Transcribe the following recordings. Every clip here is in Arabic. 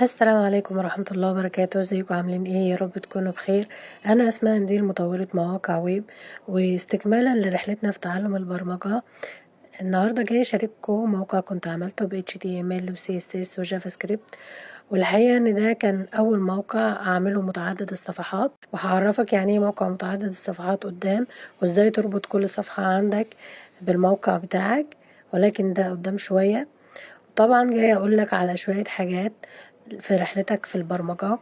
السلام عليكم ورحمة الله وبركاته، ازيكم عاملين ايه؟ يا رب تكونوا بخير. انا اسماء ندير، مطورة مواقع ويب، واستكمالا لرحلتنا في تعلم البرمجة. النهاردة جاي اشارككم موقع كنت عملته ب HTML و CSS و جافا سكريبت، والحقيقة ان ده كان اول موقع اعمله متعدد الصفحات، وهعرفك يعني ايه موقع متعدد الصفحات قدام، وازاي تربط كل صفحة عندك بالموقع بتاعك، ولكن ده قدام شوية. طبعا جاي اقولك على شوية حاجات في رحلتك في البرمجة.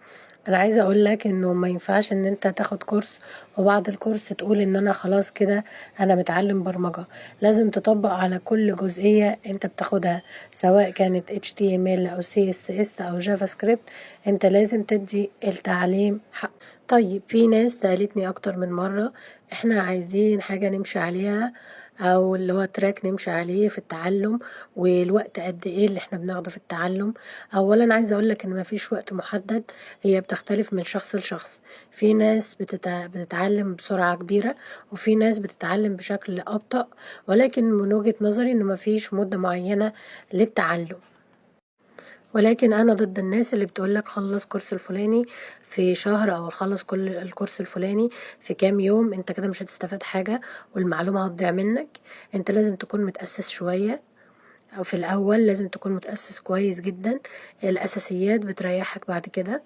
انا عايزة اقولك انه ما ينفعش ان انت تاخد كورس وبعد الكورس تقول ان انا خلاص كده انا متعلم برمجة. لازم تطبق على كل جزئية انت بتاخدها، سواء كانت HTML او CSS او جافا سكريبت. انت لازم تدي التعليم حق. طيب، في ناس سألتني اكتر من مرة، احنا عايزين حاجة نمشي عليها او اللي هو تراك نمشي عليه في التعلم، والوقت قد ايه اللي احنا بناخده في التعلم. اولا عايزه اقول لك ان مفيش وقت محدد، هي بتختلف من شخص لشخص. في ناس بتتعلم بسرعه كبيره، وفي ناس بتتعلم بشكل ابطأ، ولكن من وجهة نظري انه مفيش مده معينه للتعلم. ولكن انا ضد الناس اللي بتقولك خلص كورس الفلاني في شهر، او خلص كل الكورس الفلاني في كام يوم. انت كده مش هتستفاد حاجه، والمعلومه هتضيع منك. انت لازم تكون متأسس شويه، أو في الأول لازم تكون متأسس كويس جدا. الأساسيات بتريحك بعد كده.